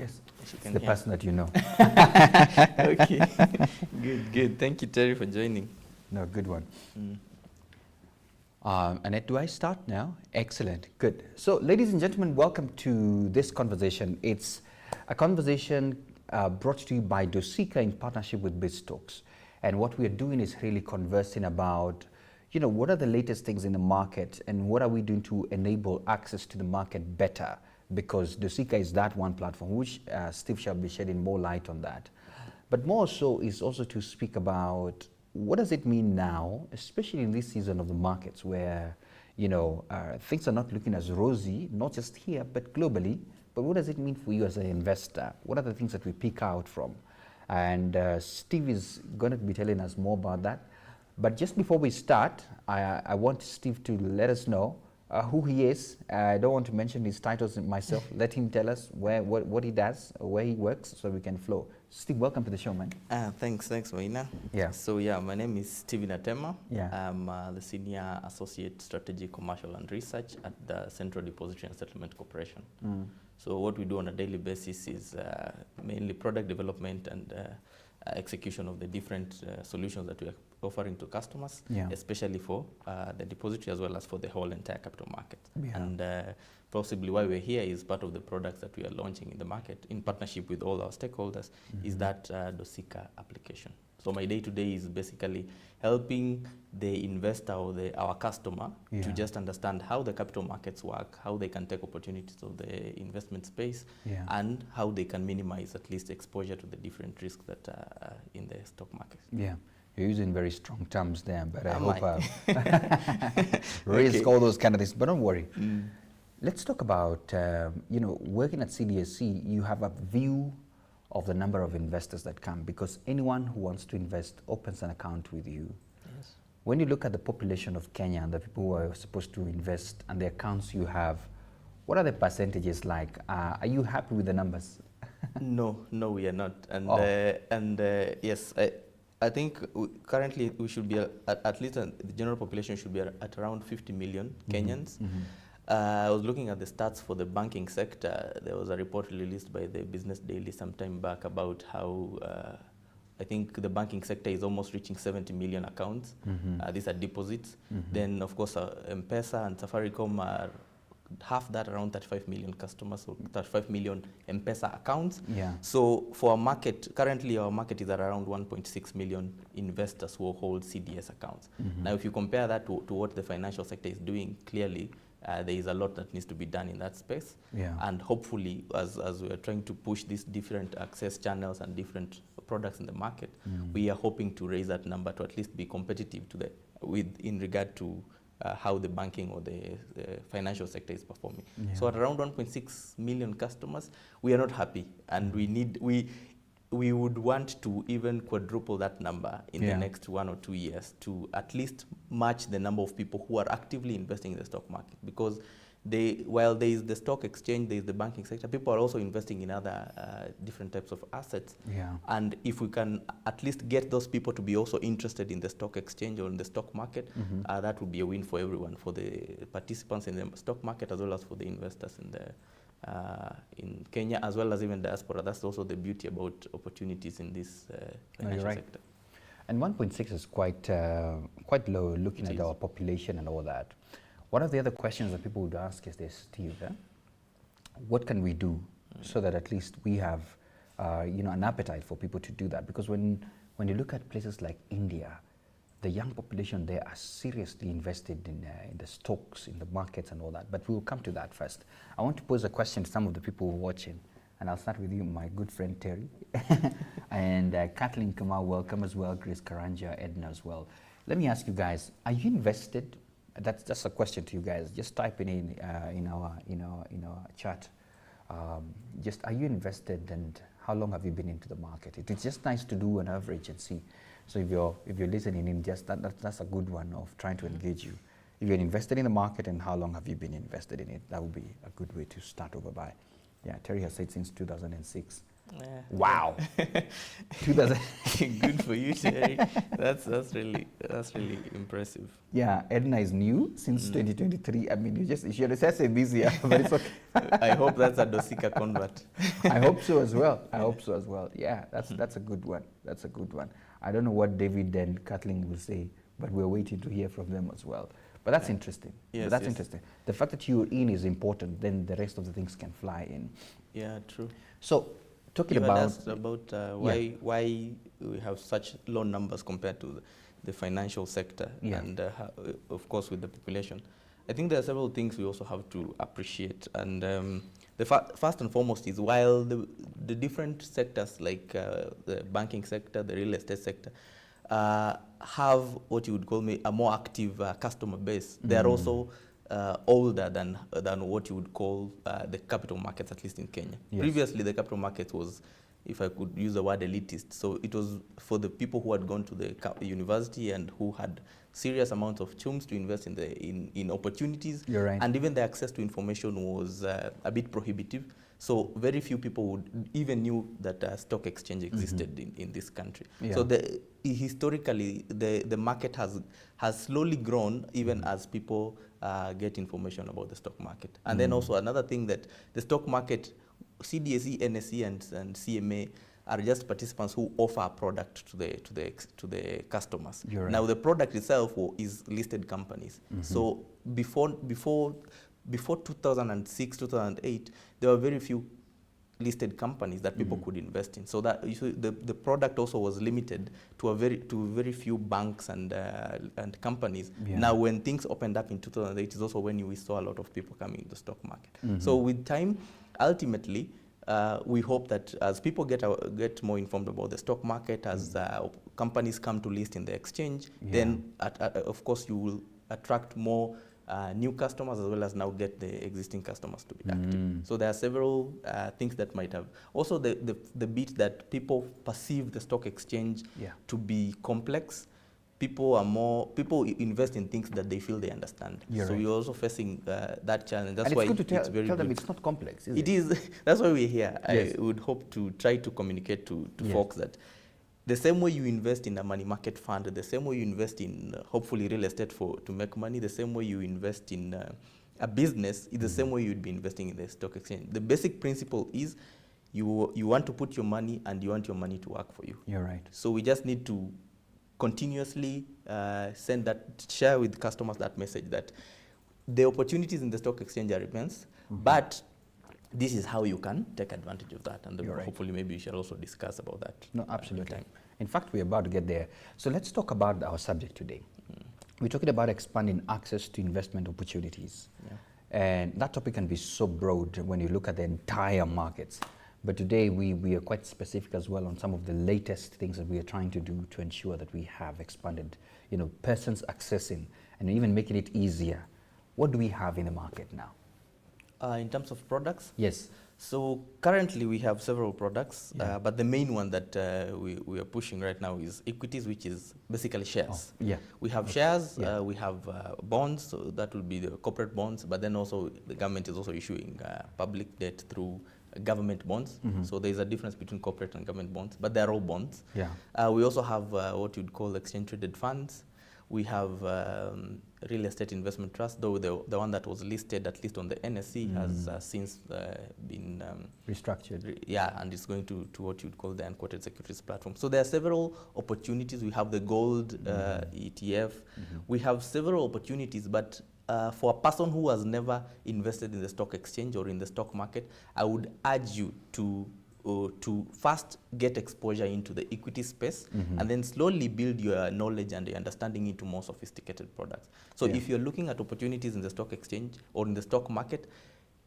Yes, She it's can the hear. person that you know. Okay. Good. Thank you, Terry, for joining. No, good one. Mm. Annette, do I start now? Excellent, good. So, ladies and gentlemen, welcome to this conversation. It's a conversation brought to you by Dosika in partnership with BizTalks. And what we are doing is really conversing about, what are the latest things in the market and what are we doing to enable access to the market better? Because Dosika is that one platform, which Steve shall be shedding more light on that. But more so is also to speak about what does it mean now, especially in this season of the markets where, things are not looking as rosy, not just here, but globally. But what does it mean for you as an investor? What are the things that we pick out from? And Steve is going to be telling us more about that. But just before we start, I want Steve to let us know who he is. I don't want to mention his titles myself. Let him tell us what he does, where he works, so we can flow. Steve, welcome to the show, man. Thanks, Maina. Yeah. So yeah, my name is Steven Atema. Yeah. I'm the Senior Associate Strategy, Commercial and Research at the Central Depository and Settlement Corporation. Mm. So what we do on a daily basis is mainly product development and execution of the different solutions that we are offering to customers, Yeah. especially for the depository as well as for the whole entire capital market. Yeah. And possibly why we're here is part of the products that we are launching in the market in partnership with all our stakeholders is that Dosika application. So my day-to-day is basically helping the investor or our customer to just understand how the capital markets work, how they can take opportunities of the investment space, and how they can minimize at least exposure to the different risks that are in the stock market. Yeah. You're using very strong terms there, but I Am hope risk, all those kind of things. But don't worry. Let's talk about, working at CDSC, you have a view of the number of investors that come because anyone who wants to invest opens an account with you. Yes. When you look at the population of Kenya and the people who are supposed to invest and the accounts you have, what are the percentages like? Are you happy with the numbers? No, we are not. And yes, I think currently we should be at least the general population should be at around 50 million Kenyans. I was looking at the stats for the banking sector. There was a report released by the Business Daily some time back about how I think the banking sector is almost reaching 70 million accounts. These are deposits. Then, of course, M-Pesa and Safaricom are half that, around 35 million customers, or 35 million M-Pesa accounts. Yeah. So for our market, currently our market is at around 1.6 million investors who hold CDS accounts. Now, if you compare that to what the financial sector is doing, clearly there is a lot that needs to be done in that space. Yeah. And hopefully, as we are trying to push these different access channels and different products in the market, we are hoping to raise that number to at least be competitive to in regard to how the banking or the financial sector is performing. Yeah. So at around 1.6 million customers, we are not happy, and we would want to even quadruple that number in the next 1 or 2 years to at least match the number of people who are actively investing in the stock market. Because while there is the stock exchange, there is the banking sector, people are also investing in other different types of assets. Yeah. And if we can at least get those people to be also interested in the stock exchange or in the stock market, that would be a win for everyone, for the participants in the stock market as well as for the investors in Kenya, as well as even diaspora. That's also the beauty about opportunities in this financial sector. And 1.6 is quite low looking at our population and all that. One of the other questions that people would ask is this, Steve, what can we do so that at least we have an appetite for people to do that? Because when you look at places like India, the young population there are seriously invested in the stocks, in the markets and all that. But we'll come to that first. I want to pose a question to some of the people watching. And I'll start with you, my good friend Terry. And Kathleen Kamau, welcome as well. Grace Karanja, Edna as well. Let me ask you guys, are you invested? That's just a question to you guys. Just type it in our chat. Just are you invested, and how long have you been into the market? It's just nice to do an average and see. So if you're listening in, just that's a good one of trying to engage you. If you're invested in the market, and how long have you been invested in it? That would be a good way to start over by. Yeah, Terry has said since 2006. Wow. 2000. Good for you, Terry. That's really impressive. Yeah, Edna is new since 2023. I mean, you should have said this year, but it's okay. I hope that's a Dosika convert. I hope so as well. I hope so as well. Yeah, that's a good one. That's a good one. I don't know what David and Kathleen will say, but we're waiting to hear from them as well. But that's interesting. Yes, but that's yes. interesting. The fact that you're in is important. Then the rest of the things can fly in. Yeah, true. So, talking You had about asked about why we have such low numbers compared to the financial sector, and how, of course with the population. I think there are several things we also have to appreciate, and the first and foremost is while the different sectors like the banking sector, the real estate sector, have what you would call a more active customer base, they are also older than what you would call the capital markets, at least in Kenya. Yes. Previously, the capital markets was, if I could use the word, elitist. So it was for the people who had gone to the university and who had serious amounts of chums to invest in opportunities. You're right. And even the access to information was a bit prohibitive. So very few people would even knew that a stock exchange existed in this country. Yeah. So historically, the market has slowly grown even as people get information about the stock market. And then also another thing that the stock market, CDSE, NSE, and CMA are just participants who offer a product to the customers. You're right. Now the product itself is listed companies. So before 2006, 2008, there were very few listed companies that people could invest in. So that the product also was limited to very few banks and companies. Yeah. Now, when things opened up in 2008, is also when we saw a lot of people coming in the stock market. So with time, ultimately, we hope that as people get more informed about the stock market, as companies come to list in the exchange, then of course you will attract more new customers, as well as now get the existing customers to be active. So there are several things that might have. Also the bit that people perceive the stock exchange to be complex. People invest in things that they feel they understand. You're so right. we're also facing that challenge. That's and why it's good to it's very tell them good. it's not complex, is It is. That's why we're here. Yes. I would hope to try to communicate to Yes. folks that the same way you invest in a money market fund, the same way you invest in hopefully real estate to make money, the same way you invest in a business is the same way you'd be investing in the stock exchange. The basic principle is you want to put your money and you want your money to work for you. You're right. So we just need to continuously share with customers that message that the opportunities in the stock exchange are immense, but this is how you can take advantage of that, and hopefully maybe we shall also discuss about that. No, absolutely. In fact, we're about to get there. So let's talk about our subject today. We're talking about expanding access to investment opportunities. And that topic can be so broad when you look at the entire markets. But today we are quite specific as well on some of the latest things that we are trying to do to ensure that we have expanded, persons accessing and even making it easier. What do we have in the market now? In terms of products? Yes. So currently we have several products, but the main one that we are pushing right now is equities, which is basically shares. We have shares, we have bonds, so that will be the corporate bonds, but then also the government is also issuing public debt through government bonds. So there is a difference between corporate and government bonds, but they're all bonds. We also have what you'd call exchange traded funds. We have real estate investment trust, though the one that was listed at least on the NSE has since been restructured. And it's going to what you'd call the unquoted securities platform. So there are several opportunities. We have the gold ETF. We have several opportunities, but for a person who has never invested in the stock exchange or in the stock market, I would urge you to first get exposure into the equity space and then slowly build your knowledge and your understanding into more sophisticated products. So if you're looking at opportunities in the stock exchange or in the stock market,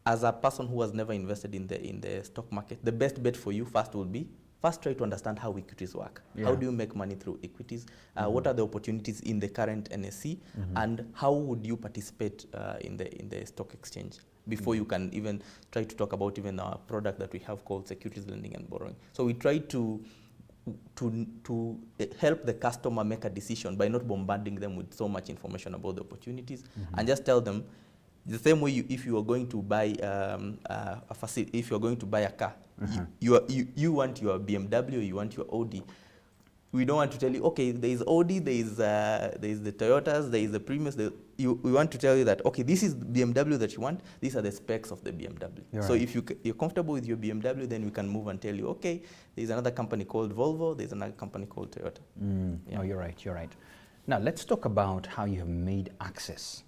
as a person who has never invested in the stock market, the best bet for you first will be try to understand how equities work. How do you make money through equities? What are the opportunities in the current NSE? And how would you participate in the stock exchange before you can even try to talk about even our product that we have called securities lending and borrowing. So we try to help the customer make a decision by not bombarding them with so much information about the opportunities and just tell them, The same way if you are going to buy a facility, if you are going to buy a car, you want your BMW, you want your Audi. We don't want to tell you, okay, there is Audi, there is the Toyotas, there is the Prius. We want to tell you that, okay, this is the BMW that you want. These are the specs of the BMW. So right. if you're comfortable with your BMW, then we can move and tell you, okay, there's another company called Volvo, there's another company called Toyota. No, you're right, you're right. Now, let's talk about how you have made access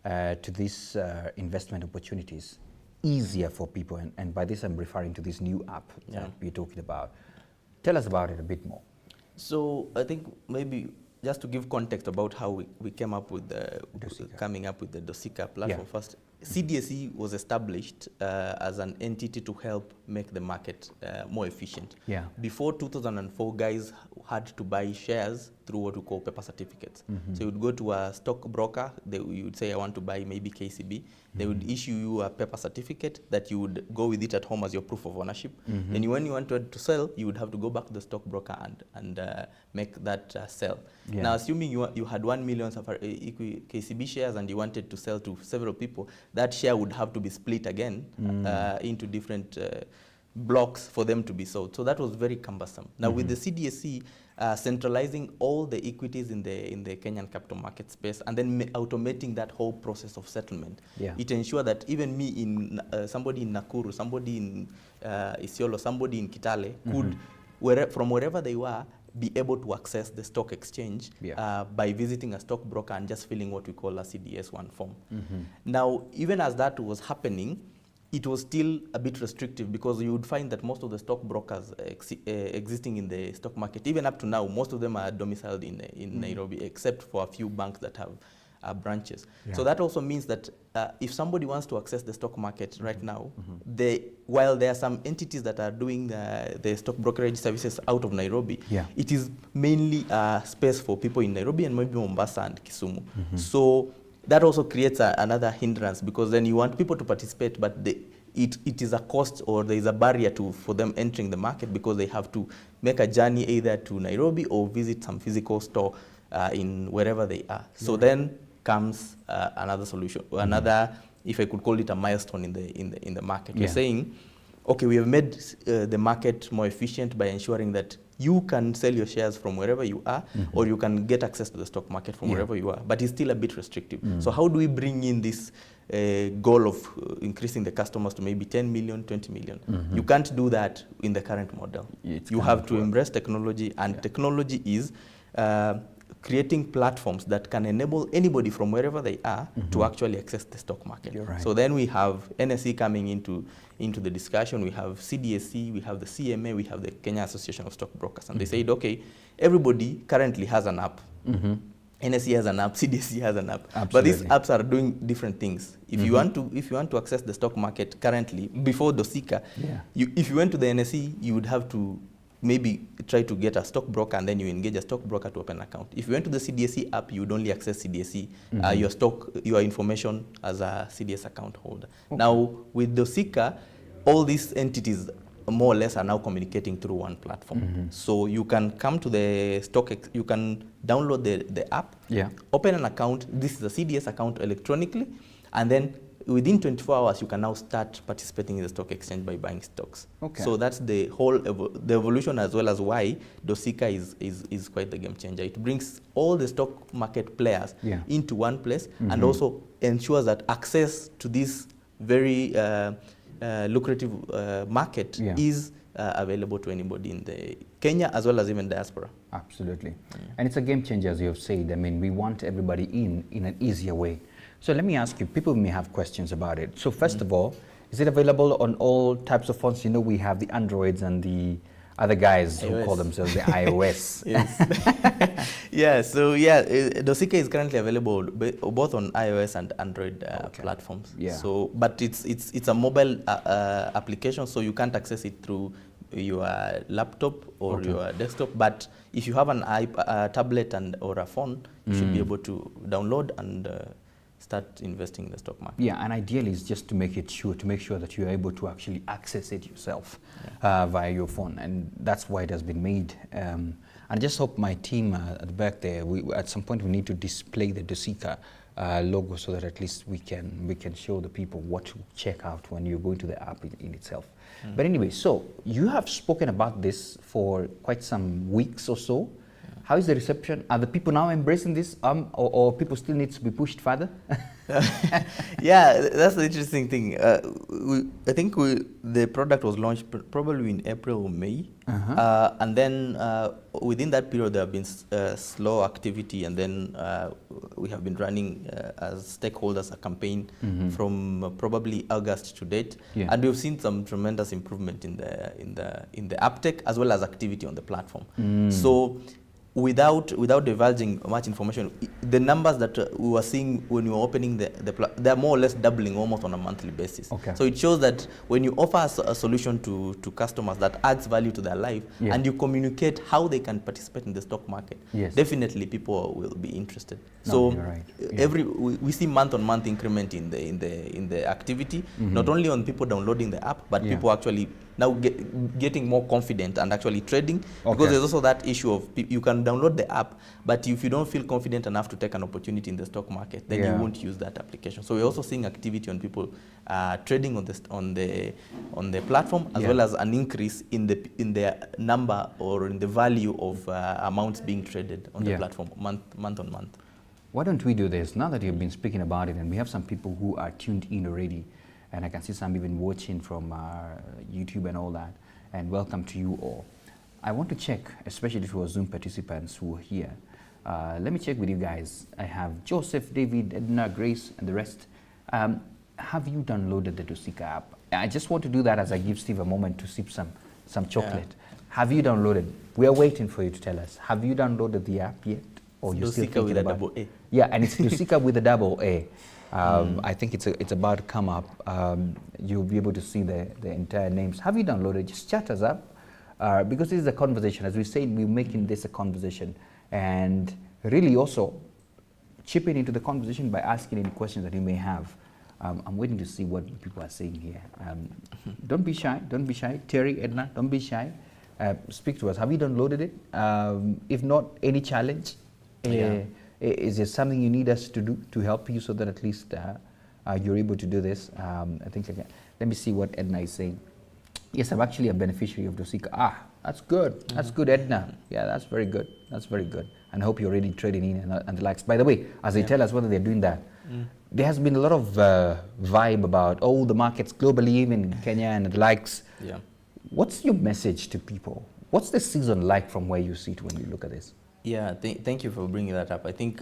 to these investment opportunities easier for people. And by this, I'm referring to this new app that we're talking about. Tell us about it a bit more. So I think maybe just to give context about how we came up with coming up with the Dosika platform first. CDSE was established as an entity to help make the market more efficient. Before 2004, guys had to buy shares through what we call paper certificates. So you would go to a stockbroker, you would say, I want to buy maybe KCB. They would issue you a paper certificate that you would go with it at home as your proof of ownership. Then when you wanted to sell, you would have to go back to the stockbroker and make that sell. Now, assuming you had 1 million KCB shares and you wanted to sell to several people, that share would have to be split again into different blocks for them to be sold. So that was very cumbersome. Now with the CDSE centralizing all the equities in the Kenyan capital market space and then automating that whole process of settlement, it ensured that even me, somebody in Nakuru, somebody in Isiolo, somebody in Kitale could, from wherever they were, be able to access the stock exchange by visiting a stockbroker and just filling what we call a CDS1 form. Now, even as that was happening, it was still a bit restrictive because you would find that most of the stockbrokers existing in the stock market, even up to now, most of them are domiciled in Nairobi, except for a few banks that have branches. So that also means that if somebody wants to access the stock market right now, while there are some entities that are doing the stock brokerage services out of Nairobi, it is mainly a space for people in Nairobi and maybe Mombasa and Kisumu. So that also creates another hindrance because then you want people to participate, but it is a cost or there is a barrier for them entering the market because they have to make a journey either to Nairobi or visit some physical store in wherever they are. So then comes another solution, another, if I could call it a milestone in the market. We're saying, okay, we have made the market more efficient by ensuring that you can sell your shares from wherever you are, or you can get access to the stock market from wherever you are, but it's still a bit restrictive. So how do we bring in this goal of increasing the customers to maybe 10 million, 20 million? You can't do that in the current model. You have to embrace technology, and technology is creating platforms that can enable anybody from wherever they are to actually access the stock market. So then we have NSE coming into the discussion, we have CDSE, we have the CMA, we have the Kenya Association of Stockbrokers, and they said, okay, everybody currently has an app. NSE has an app, CDSE has an app, but these apps are doing different things. If you want to access the stock market currently, before Dosika, if you went to the NSE, you would have to maybe try to get a stockbroker and then you engage a stockbroker to open an account. If you went to the CDSE app, you would only access CDSE, your information as a CDS account holder. Now, with Dosika, all these entities more or less are now communicating through one platform. So you can come to the you can download the app, open an account. This is a CDS account electronically, and then within 24 hours, you can now start participating in the stock exchange by buying stocks. So that's the whole the evolution, as well as why Dosika is quite the game changer. It brings all the stock market players into one place and also ensures that access to this very lucrative market is available to anybody in the Kenya as well as even diaspora. Absolutely. And it's a game changer, as you have said. I mean, we want everybody in an easier way. So let me ask you, people may have questions about it. So first of all, is it available on all types of phones? You know, we have the Androids and the other guys who call themselves the iOS. Dosika is currently available both on iOS and Android platforms. So, but it's a mobile application, so you can't access it through your laptop or your desktop. But if you have an tablet or a phone, you should be able to download and start investing in the stock market. Yeah, and ideally it's just to make sure that you're able to actually access it yourself via your phone, and that's why it has been made. And I just hope my team at the back there, at some point we need to display the Dosika logo so that at least we can show the people what to check out when you go into the app in itself. But anyway, so you have spoken about this for quite some weeks or so. How is the reception? Are the people now embracing this, or people still need to be pushed further? Yeah, that's the interesting thing. I think the product was launched probably in April or May, and then within that period there have been slow activity, and then we have been running as stakeholders a campaign from probably August to date, and we've seen some tremendous improvement in the uptake as well as activity on the platform. So, without divulging much information, the numbers that we were seeing when we were opening they're more or less doubling almost on a monthly basis. Okay. So it shows that when you offer a solution to customers that adds value to their life, and you communicate how they can participate in the stock market, definitely people will be interested. No, so you're right. we see month-on-month increment in the activity, not only on people downloading the app, but people actually now getting more confident and actually trading, because there's also that issue of you can download the app, but if you don't feel confident enough to take an opportunity in the stock market, then you won't use that application. So we're also seeing activity on people trading on the platform, as well as an increase in the number or in the value of amounts being traded on the platform month on month. Why don't we do this? Now that you've been speaking about it, and we have some people who are tuned in already, and I can see some even watching from YouTube and all that, and welcome to you all. I want to check, especially for Zoom participants who are here. Let me check with you guys. I have Joseph, David, Edna, Grace, and the rest. Have you downloaded the Dosika app? I just want to do that as I give Steve a moment to sip some chocolate. Have you downloaded? We are waiting for you to tell us. Have you downloaded the app yet? Or you still thinking about double A. Yeah, and it's Dosika with a double A. I think it's about to come up. You'll be able to see the entire names. Have you downloaded? Just chat us up, because this is a conversation. As we said, we're making this a conversation, and really also chipping into the conversation by asking any questions that you may have. I'm waiting to see what people are saying here. Don't be shy. Don't be shy. Terry, Edna, don't be shy. Speak to us. Have you downloaded it? If not, any challenge? Is there something you need us to do to help you so that at least you're able to do this? I think again. Let me see what Edna is saying. Yes, I'm actually a beneficiary of Dosika. That's good. That's good, Edna. Yeah, that's very good. That's very good. And I hope you're already trading in and the likes. By the way, as they tell us whether they're doing that, there has been a lot of vibe about the markets globally, even in Kenya and the likes. Yeah. What's your message to people? What's the season like from where you sit when you look at this? Yeah, thank you for bringing that up. I think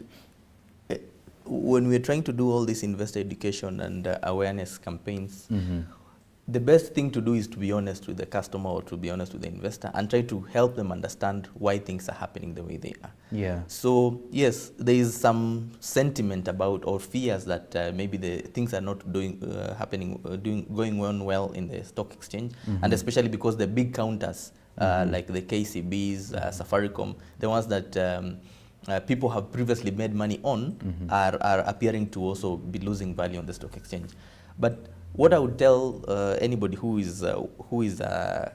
when we're trying to do all this investor education and awareness campaigns, the best thing to do is to be honest with the customer or to be honest with the investor and try to help them understand why things are happening the way they are. Yeah. So yes, there is some sentiment about or fears that maybe the things are not going on well in the stock exchange, and especially because the big counters like the KCBs, Safaricom, the ones that people have previously made money on, are appearing to also be losing value on the stock exchange. But what I would tell anybody who is a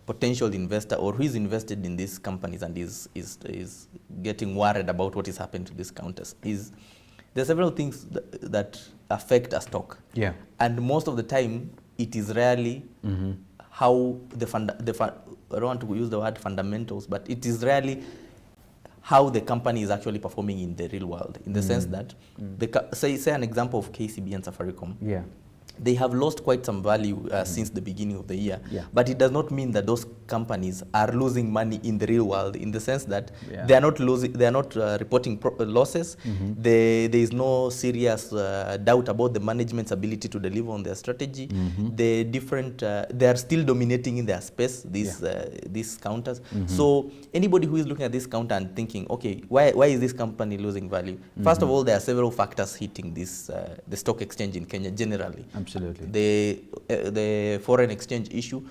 potential investor or who is invested in these companies and is getting worried about what is happening to these counters is there are several things that affect a stock. Yeah. And most of the time, it is rarely how I don't want to use the word fundamentals, but it is rarely how the company is actually performing in the real world, in the sense that, say an example of KCB and Safaricom. Yeah. They have lost quite some value since the beginning of the year, but it does not mean that those companies are losing money in the real world, in the sense that they are not losing, they are not reporting losses. There is no serious doubt about the management's ability to deliver on their strategy. They are still dominating in their space, these counters. So anybody who is looking at this counter and thinking, okay, why is this company losing value? First of all, there are several factors hitting this the stock exchange in Kenya generally. Absolutely. The foreign exchange issue,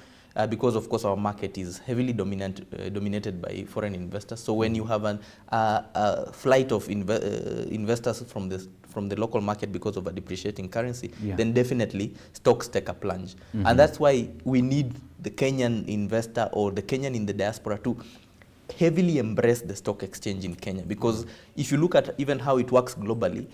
because of course our market is heavily dominated by foreign investors. So when you have a flight of investors from the local market because of a depreciating currency, then definitely stocks take a plunge. And that's why we need the Kenyan investor or the Kenyan in the diaspora to heavily embrace the stock exchange in Kenya, because if you look at even how it works globally,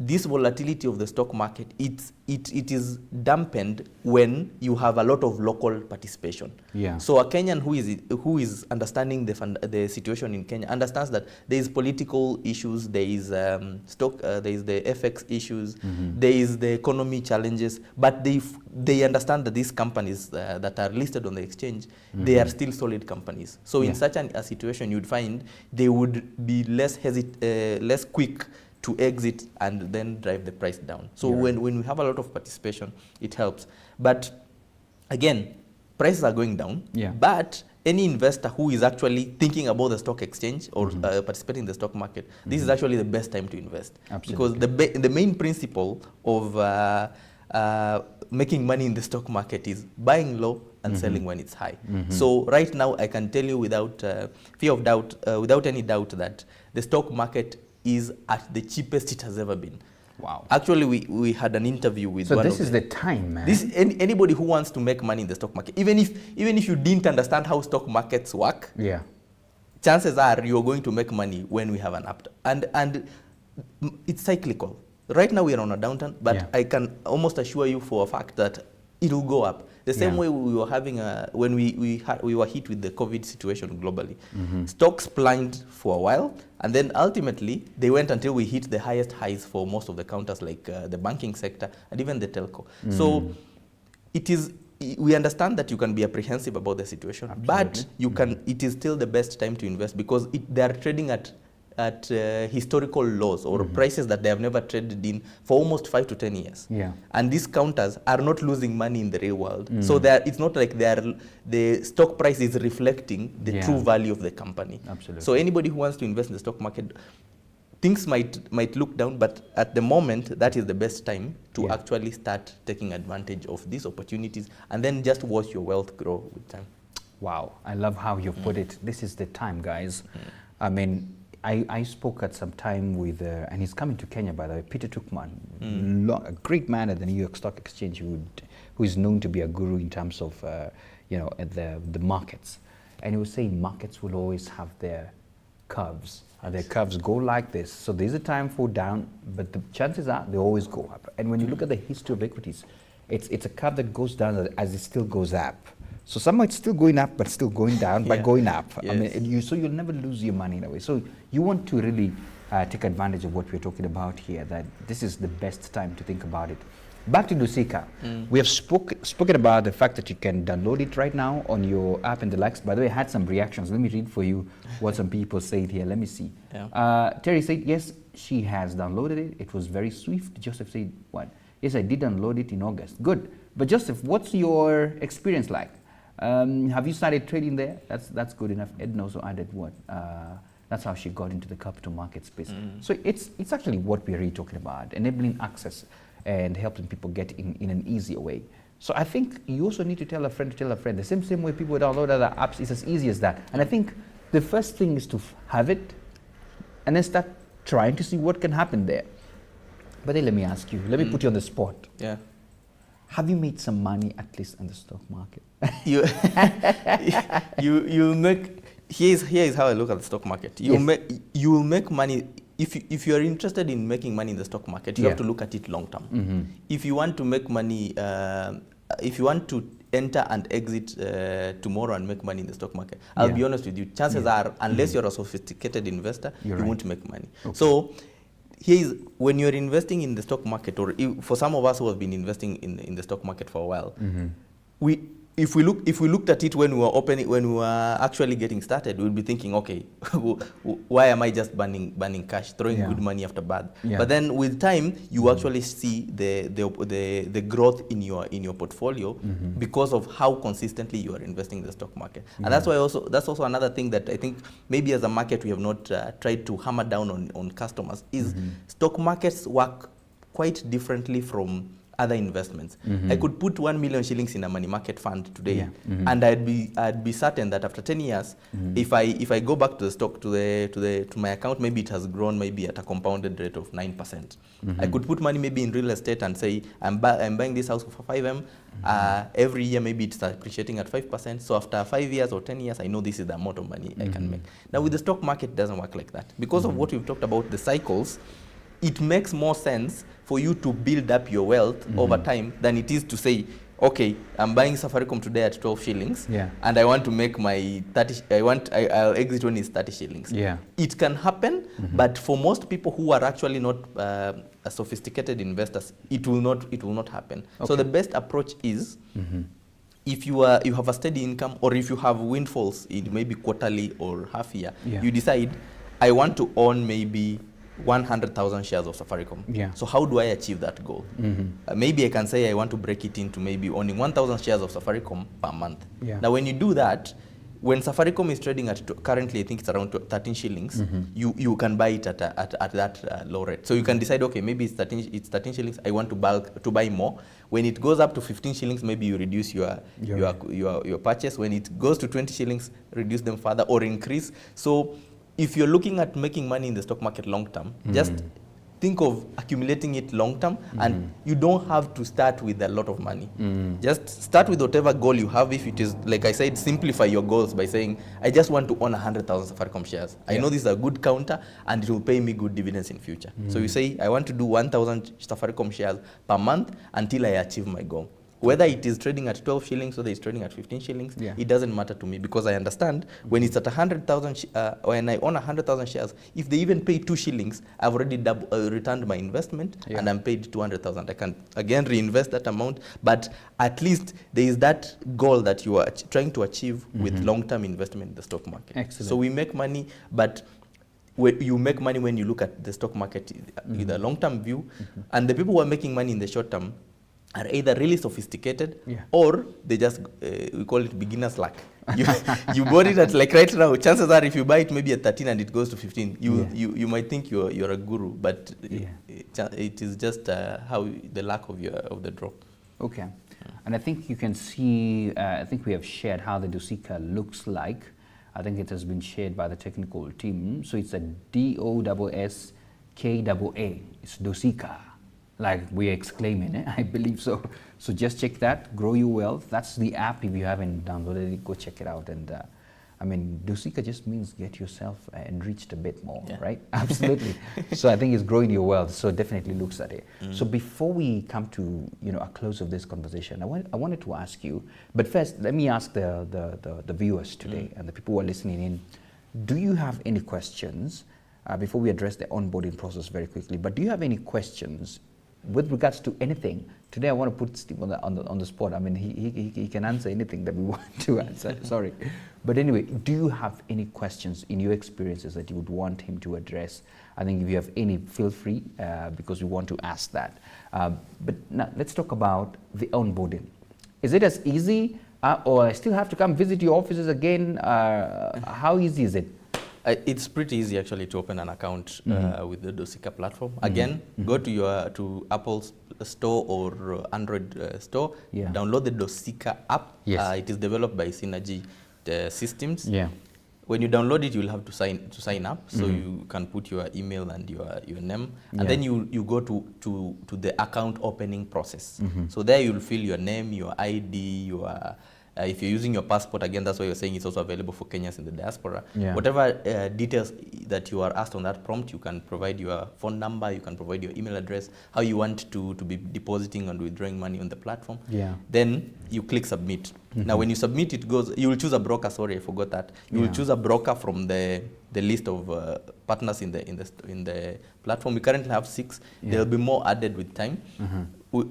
this volatility of the stock market, it is dampened when you have a lot of local participation. Yeah. So a Kenyan who is understanding the situation in Kenya understands that there is political issues, there is there is the FX issues, there is the economy challenges, but they understand that these companies that are listed on the exchange, they are still solid companies. So in such a situation, you'd find they would be less quick to exit and then drive the price down. So when we have a lot of participation, it helps. But again, prices are going down, but any investor who is actually thinking about the stock exchange or participating in the stock market, this is actually the best time to invest. Absolutely. Because the main principle of making money in the stock market is buying low and selling when it's high. So right now, I can tell you without fear of doubt, without any doubt, that the stock market is at the cheapest it has ever been. Wow. Actually, we had an interview with So this is the time, man. Anybody who wants to make money in the stock market, even if you didn't understand how stock markets work, chances are you're going to make money when we have an up. And it's cyclical. Right now we are on a downturn, but I can almost assure you for a fact that it will go up. The same way we were having when we were hit with the COVID situation globally. Stocks plunged for a while, and then ultimately they went until we hit the highest highs for most of the counters, like the banking sector and even the telco. So we understand that you can be apprehensive about the situation, but it is still the best time to invest because they are trading at historical lows or prices that they have never traded in for almost 5 to 10 years. And these counters are not losing money in the real world. So it's not like the stock price is reflecting the true value of the company. Absolutely. So anybody who wants to invest in the stock market, things might look down, but at the moment, that is the best time to actually start taking advantage of these opportunities and then just watch your wealth grow with time. Wow, I love how you put it. This is the time, guys. I mean, I spoke at some time with, and he's coming to Kenya, by the way, Peter Tuchman, a great man at the New York Stock Exchange who is known to be a guru in terms of, the markets. And he was saying markets will always have their curves. And their curves go like this. So there's a time for down, but the chances are they always go up. And when you look at the history of equities, it's a curve that goes down as it still goes up. So somehow it's still going up, but still going down, but going up. I mean, so you'll never lose your money in a way. So you want to really take advantage of what we're talking about here, that this is the best time to think about it. Back to Dosika. We have spoken about the fact that you can download it right now on your app and the likes. By the way, I had some reactions. Let me read for you what some people said here. Let me see. Terry said, yes, she has downloaded it. It was very swift. Joseph said, what? Yes, I did download it in August. Good. But Joseph, what's your experience like? Have you started trading there? That's good enough. Edna also added what? That's how she got into the capital market space. So it's actually what we're really talking about, enabling access and helping people get in an easier way. So I think you also need to tell a friend to tell a friend. The same way people download other apps, it's as easy as that. And I think the first thing is to have it and then start trying to see what can happen there. But then let me ask you, let me put you on the spot. Have you made some money at least in the stock market? you make, here is how I look at the stock market. You will make money. If you are interested in making money in the stock market, you have to look at it long term. If you want to make money, if you want to enter and exit tomorrow and make money in the stock market, I'll be honest with you, chances are, unless you're a sophisticated investor, you won't make money. So here is, when you're investing in the stock market, or for some of us who have been investing in the stock market for a while, if we looked at it when we were actually getting started, we'd be thinking, okay, why am I just burning cash, throwing good money after bad? But then with time, you actually see the growth in your portfolio because of how consistently you are investing in the stock market. And that's also another thing that I think maybe as a market we have not tried to hammer down on customers is stock markets work quite differently from other investments. I could put 1 million shillings in a money market fund today, and I'd be certain that after 10 years, if I go back to the stock to my account, maybe it has grown maybe at a compounded rate of 9%. I could put money maybe in real estate and say I'm buying this house for 5M. Every year maybe it's appreciating at 5%. So after 5 years or 10 years, I know this is the amount of money I can make. Now with the stock market, it doesn't work like that because of what we've talked about, the cycles. it makes more sense for you to build up your wealth over time than it is to say, okay, I'm buying Safaricom today at 12 shillings, and I want to make my 30, I'll exit when it's 30 shillings. Yeah. It can happen, but for most people who are actually not sophisticated investors, it will not happen. Okay. So the best approach is, if you have a steady income, or if you have windfalls in maybe quarterly or half year, you decide, I want to own maybe 100,000 shares of Safaricom. Yeah. So how do I achieve that goal? Maybe I can say I want to break it into maybe owning 1,000 shares of Safaricom per month. Yeah. Now when you do that, when Safaricom is trading at, currently I think it's around 13 shillings, you can buy it at that low rate. So you can decide, okay, maybe it's 13 shillings, I want to buy more. When it goes up to 15 shillings, maybe you reduce your purchase. When it goes to 20 shillings, reduce them further or increase. So if you're looking at making money in the stock market long term, just think of accumulating it long term, and you don't have to start with a lot of money. Just start with whatever goal you have. If it is, like I said, simplify your goals by saying, I just want to own 100,000 Safaricom shares. I know this is a good counter and it will pay me good dividends in future. So you say, I want to do 1,000 Safaricom shares per month until I achieve my goal. Whether it is trading at 12 shillings or it's trading at 15 shillings, it doesn't matter to me, because I understand when it's at 100,000, when I own 100,000 shares, if they even pay 2 shillings, I've already returned my investment and I'm paid 200,000. I can again reinvest that amount, but at least there is that goal that you are trying to achieve with long-term investment in the stock market. Excellent. So we make money, but you make money when you look at the stock market with a long-term view, and the people who are making money in the short term are either really sophisticated or they just, we call it beginner's luck. You bought it at, like right now, chances are if you buy it maybe at 13 and it goes to 15, you might think you're a guru, but it is just how the luck of the draw. Okay. And I think you can see, I think we have shared how the Dosika looks like. I think it has been shared by the technical team. So it's a DOSSKAA. It's Dosika. Like we're exclaiming it, I believe so. So just check that, Grow Your Wealth. That's the app. If you haven't downloaded it, go check it out. And I mean, Dosika just means get yourself enriched a bit more, right? Absolutely. So I think it's growing your wealth. So definitely looks at it. So before we come to a close of this conversation, I wanted to ask you. But first, let me ask the viewers today and the people who are listening in. Do you have any questions before we address the onboarding process very quickly? But do you have any questions with regards to anything? Today I want to put Steve on the spot. I mean, he can answer anything that we want to answer. Sorry. But anyway, do you have any questions in your experiences that you would want him to address? I think if you have any, feel free, because we want to ask that. But now let's talk about the onboarding. Is it as easy, or I still have to come visit your offices again? How easy is it? It's pretty easy actually to open an account with the Dosika platform. Again, go to Apple's store or Android store, download the Dosika app. It is developed by Synergy Systems. When you download it, you'll have to sign up. So you can put your email and your name, and then you go to the account opening process. So there you'll fill your name, your ID, your if you're using your passport, again, that's why you're saying it's also available for Kenyans in the diaspora. Whatever details that you are asked on that prompt, you can provide your phone number, you can provide your email address, how you want to be depositing and withdrawing money on the platform. Then you click submit. Now when you submit, it goes, you will choose a broker, sorry, I forgot that. You will choose a broker from the list of partners in the platform. We currently have 6. There will be more added with time.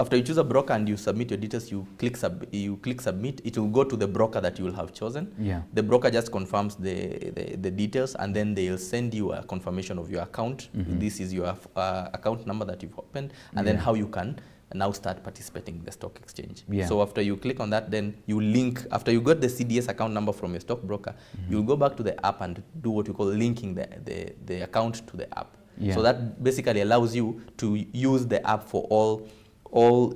After you choose a broker and you submit your details, you click submit. It will go to the broker that you will have chosen. The broker just confirms the details, and then they'll send you a confirmation of your account. This is your account number that you've opened, and then how you can now start participating in the stock exchange. So after you click on that, then you link, after you got the CDS account number from your stockbroker, you'll go back to the app and do what you call linking the account to the app. So that basically allows you to use the app for all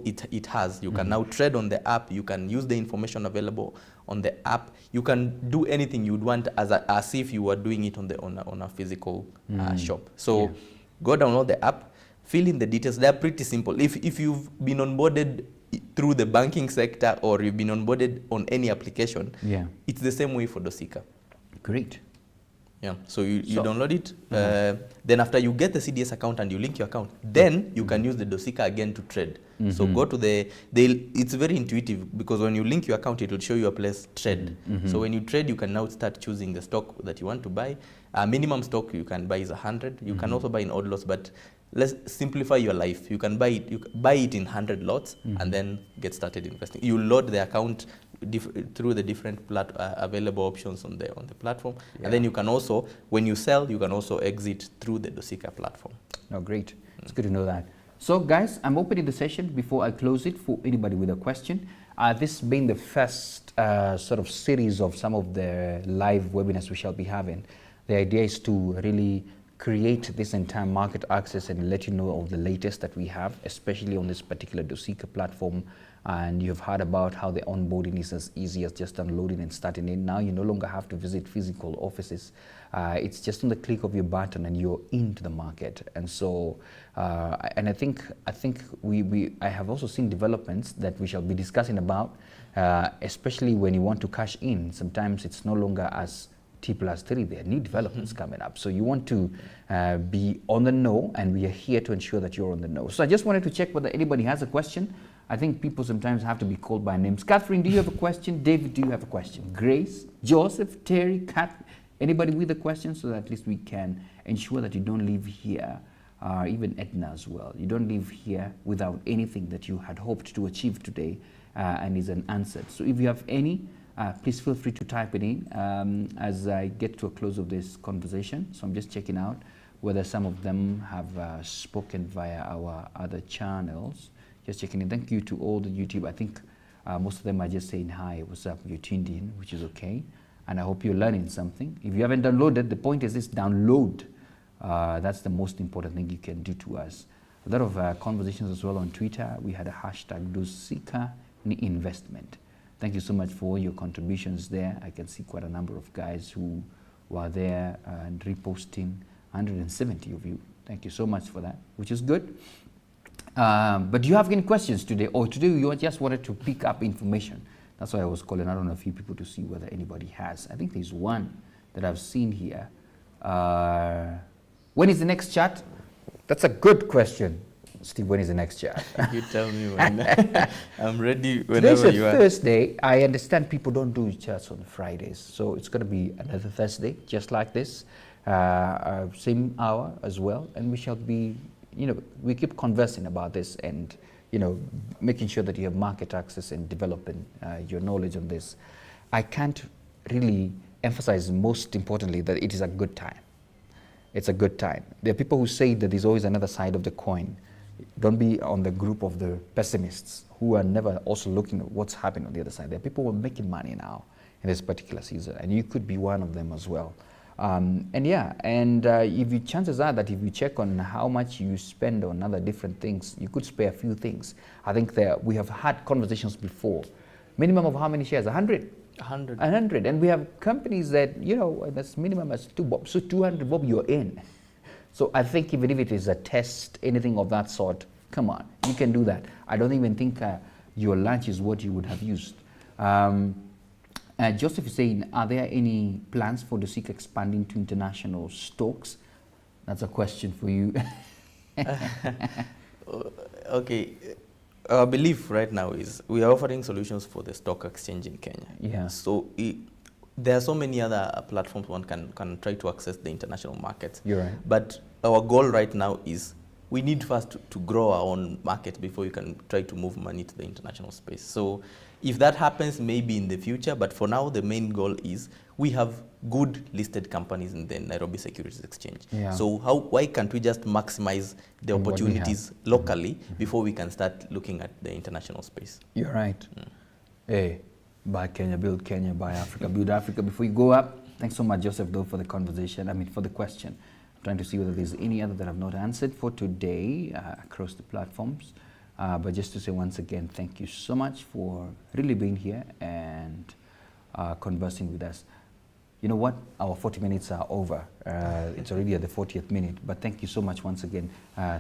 it has. You can now trade on the app, you can use the information available on the app, you can do anything you'd want as if you were doing it on a physical shop. So go download the app, fill in the details. They're pretty simple. If you've been onboarded through the banking sector or you've been onboarded on any application, it's the same way for Dosika. Great. Yeah, so you So- download it, then after you get the CDS account and you link your account, then you can use the Dosika again to trade. So go to it's very intuitive, because when you link your account, it will show you a place trade. So when you trade, you can now start choosing the stock that you want to buy. Minimum stock you can buy is 100. You can also buy in odd lots, but let's simplify your life. You can buy it, buy it in 100 lots and then get started investing. You load the account through the different available options on the platform, and then you can also, when you sell, you can also exit through the Dosika platform. Oh, great. It's good to know that. So, guys, I'm opening the session before I close it for anybody with a question. This being the first sort of series of some of the live webinars we shall be having, the idea is to really create this entire market access and let you know of the latest that we have, especially on this particular Dosika platform. And you've heard about how the onboarding is as easy as just downloading and starting it. Now you no longer have to visit physical offices. It's just on the click of your button and you're into the market. And so, and I think I have also seen developments that we shall be discussing about, especially when you want to cash in. Sometimes it's no longer as T+3, there are new developments coming up. So you want to be on the know, and we are here to ensure that you're on the know. So I just wanted to check whether anybody has a question. I think people sometimes have to be called by names. Catherine, do you have a question? David, do you have a question? Grace, Joseph, Terry, Kat, anybody with a question, so that at least we can ensure that you don't leave here, even Edna as well. You don't leave here without anything that you had hoped to achieve today and is unanswered. So if you have any, please feel free to type it in as I get to a close of this conversation. So I'm just checking out whether some of them have spoken via our other channels. Just checking in. Thank you to all the YouTube. I think most of them are just saying hi, what's up, you tuned in, which is okay. And I hope you're learning something. If you haven't downloaded, the point is this: download. That's the most important thing you can do to us. A lot of conversations as well on Twitter. We had a hashtag Dosika Investment. Thank you so much for all your contributions there. I can see quite a number of guys who were there and reposting, 170 of you. Thank you so much for that, which is good. But do you have any questions today? Or today you just wanted to pick up information? That's why I was calling out on a few people to see whether anybody has. I think there's one that I've seen here. When is the next chat? That's a good question. Steve, when is the next chat? You tell me when. I'm ready whenever Today's you a are. Thursday. I understand people don't do chats on Fridays. So it's going to be another Thursday, just like this. Same hour as well. And we shall be, we keep conversing about this and, making sure that you have market access and developing your knowledge on this. I can't really emphasize, most importantly, that it is a good time. It's a good time. There are people who say that there's always another side of the coin. Don't be on the group of the pessimists who are never also looking at what's happening on the other side. There are people who are making money now in this particular season, and you could be one of them as well. If you, chances are that if you check on how much you spend on other different things, you could spare a few things. I think we have had conversations before. Minimum of how many shares? 100? 100. 100. And we have companies that, that's minimum as 2 bob. So 200 bob, you're in. So I think even if it is a test, anything of that sort, come on, you can do that. I don't even think your lunch is what you would have used. Joseph is saying, are there any plans for Dosika expanding to international stocks? That's a question for you. Okay. Our belief right now is we are offering solutions for the stock exchange in Kenya. Yeah. So there are so many other platforms one can try to access the international markets. You're right. But our goal right now is we need first to grow our own market before you can try to move money to the international space. So if that happens, maybe in the future, but for now, the main goal is we have good listed companies in the Nairobi Securities Exchange. Yeah. So why can't we just maximize the And what we opportunities locally before we can start looking at the international space? You're right. Hey, buy Kenya, build Kenya, buy Africa, build Africa. Before you go up, thanks so much, Joseph, though, for the conversation. For the question. I'm trying to see whether there's any other that I've not answered for today across the platforms. But just to say once again, thank you so much for really being here and conversing with us. You know what? Our 40 minutes are over. It's already at the 40th minute. But thank you so much once again,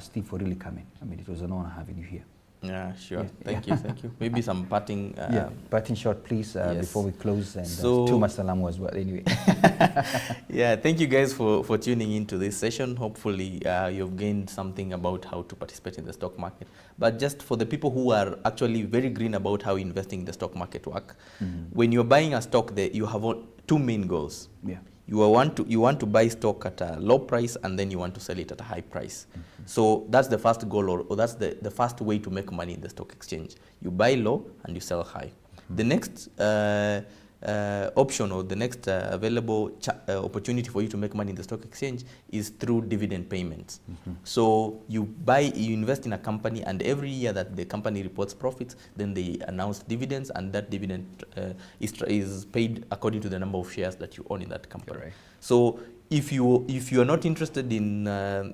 Steve, for really coming. It was an honor having you here. Yeah, sure. Yeah. Thank you. Maybe some parting. Parting shot, please, yes. before we close. And So, too much salamu as well, anyway. yeah, thank you guys for tuning into this session. Hopefully, you've gained something about how to participate in the stock market. But just for the people who are actually very green about how investing in the stock market work, when you're buying a stock, you have two main goals. Yeah. You want to buy stock at a low price, and then you want to sell it at a high price. So that's the first goal, or that's the first way to make money in the stock exchange. You buy low and you sell high. The next option, or the next available opportunity for you to make money in the stock exchange is through dividend payments. So you invest in a company, and every year that the company reports profits, then they announce dividends, and that dividend is paid according to the number of shares that you own in that company. Correct. So if you are not interested in,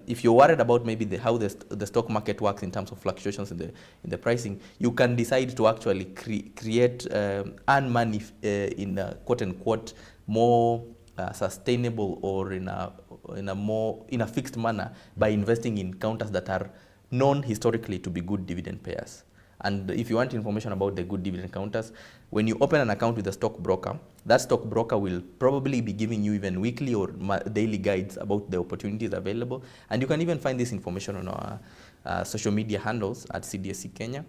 if you're worried about maybe how the stock market works in terms of fluctuations in the pricing, you can decide to actually create earn money in a quote unquote more sustainable, or in a fixed manner, by investing in counters that are known historically to be good dividend payers. And if you want information about the good dividend counters, when you open an account with a stockbroker, that stockbroker will probably be giving you even weekly or daily guides about the opportunities available. And you can even find this information on our social media handles at CDSC Kenya,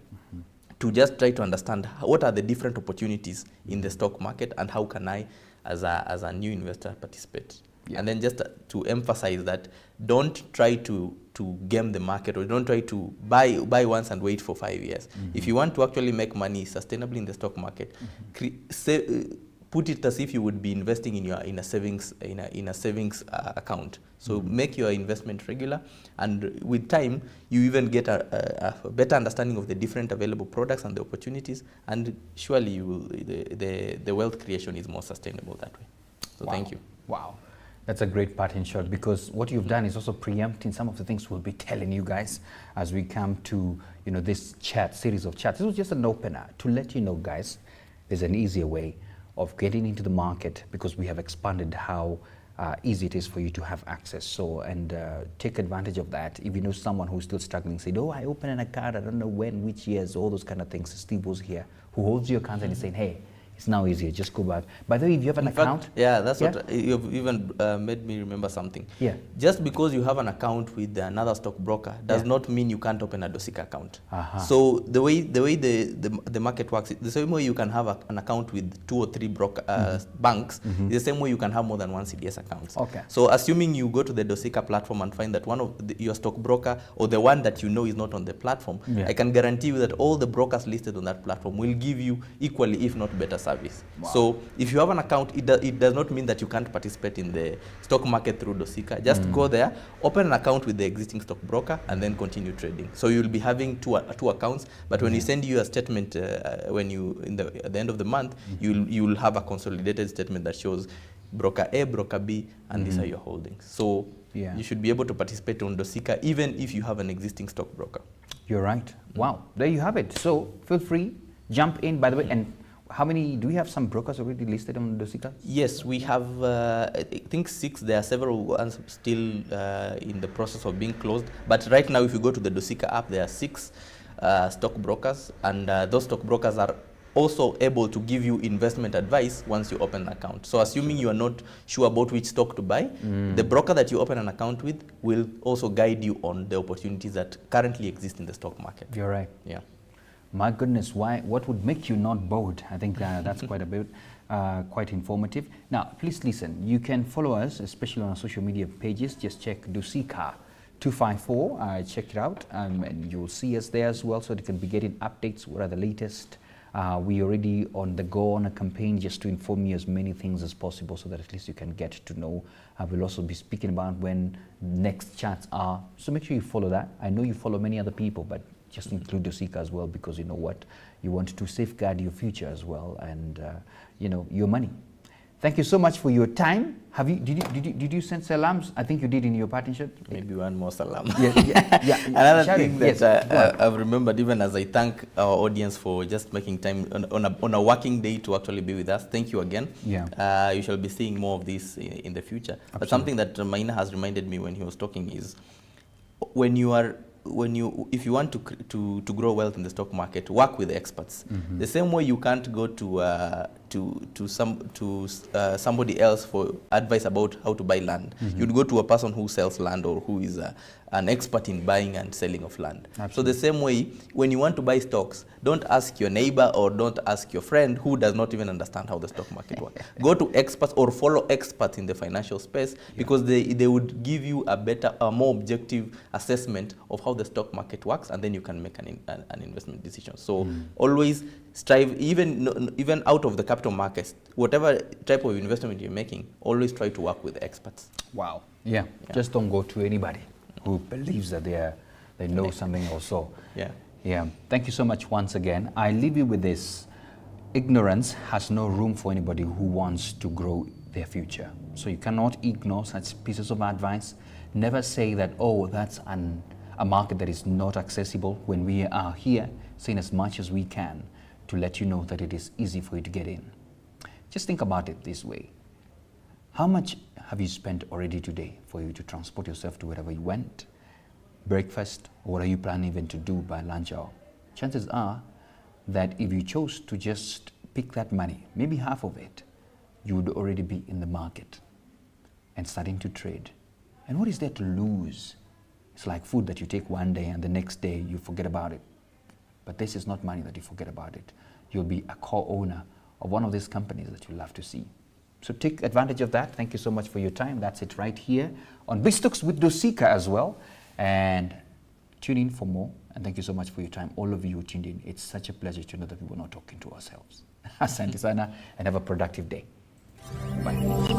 to just try to understand what are the different opportunities in the stock market, and how can I, as a new investor, participate. Yeah. And then just to emphasize that, don't try to game the market, or don't try to buy once and wait for 5 years. If you want to actually make money sustainably in the stock market, put it as if you would be investing in a savings account. So make your investment regular, and with time you even get a better understanding of the different available products and the opportunities, and surely you will, the wealth creation is more sustainable that way. So thank you. Wow. That's a great part in short, because what you've done is also preempting some of the things we'll be telling you guys as we come to, this series of chats. This was just an opener to let you know, guys, there's an easier way of getting into the market, because we have expanded how easy it is for you to have access. So, and take advantage of that. If you know someone who's still struggling, say, oh, I opened an account, I don't know when, which years, all those kind of things. Steve was here, who holds your account and is saying, hey, it's now easier, just go back. By the way, if you have an account... Yeah, that's what you've even made me remember something. Yeah. Just because you have an account with another stockbroker does not mean you can't open a Dosika account. So the way the market works, the same way you can have an account with 2 or 3 banks, is the same way you can have more than one CDS account. Okay. So assuming you go to the Dosika platform and find that one of your stockbroker, or the one that you know is not on the platform, I can guarantee you that all the brokers listed on that platform will give you equally, if not better, service. Wow. So if you have an account, it does not mean that you can't participate in the stock market through Dosika. Just go there, open an account with the existing stockbroker, and then continue trading. So you'll be having two accounts, but when you send you a statement, at the end of the month, you'll have a consolidated statement that shows broker A, broker B, and these are your holdings. So you should be able to participate on Dosika even if you have an existing stockbroker. You're right. Wow, there you have it. So feel free, jump in. By the way, and how many, do we have some brokers already listed on Dosika? Yes, we have, I think 6. There are several ones still in the process of being closed. But right now, if you go to the Dosika app, there are 6 stockbrokers, and those stockbrokers are also able to give you investment advice once you open an account. So assuming you are not sure about which stock to buy, the broker that you open an account with will also guide you on the opportunities that currently exist in the stock market. You're right. Yeah. My goodness, what would make you not bored? I think that's quite a bit, quite informative. Now, please listen. You can follow us, especially on our social media pages. Just check Dosika 254. I checked it out, and you'll see us there as well, so you can be getting updates. What are the latest? We already on the go on a campaign just to inform you as many things as possible, so that at least you can get to know. We'll also be speaking about when next chats are. So make sure you follow that. I know you follow many other people, but just include Dosika as well, because you know what, you want to safeguard your future as well, and your money. Thank you so much for your time. Did you send salams? I think you did in your parting shot. Maybe one more salam. Yeah. Another thing that I've remembered, even as I thank our audience for just making time on a working day to actually be with us. Thank you again. Yeah. You shall be seeing more of this in the future. Absolutely. But something that Maina has reminded me when he was talking is, when you are if you want to grow wealth in the stock market, work with the experts. The same way you can't go to somebody else for advice about how to buy land. You'd go to a person who sells land or who is an expert in buying and selling of land. Absolutely. So the same way, when you want to buy stocks, don't ask your neighbor or don't ask your friend who does not even understand how the stock market works. Go to experts or follow experts in the financial space, because they would give you a more objective assessment of how the stock market works, and then you can make an investment decision. So always strive, even out of the capital markets, whatever type of investment you're making, always try to work with experts. Wow. Yeah. Just don't go to anybody who believes that they know something or so. Yeah. Thank you so much once again. I leave you with this. Ignorance has no room for anybody who wants to grow their future. So you cannot ignore such pieces of advice. Never say that, oh, that's a market that is not accessible, when we are here saying as much as we can to let you know that it is easy for you to get in. Just think about it this way. How much have you spent already today for you to transport yourself to wherever you went? Breakfast, or what are you planning even to do by lunch hour? Chances are that if you chose to just pick that money, maybe half of it, you would already be in the market and starting to trade. And what is there to lose? It's like food that you take one day and the next day you forget about it. But this is not money that you forget about it. You'll be a co-owner of one of these companies that you love to see. So take advantage of that. Thank you so much for your time. That's it right here on BizTalks with Dosika as well. And tune in for more. And thank you so much for your time. All of you who tuned in. It's such a pleasure to know that we were not talking to ourselves. Asante sana, and have a productive day. Bye.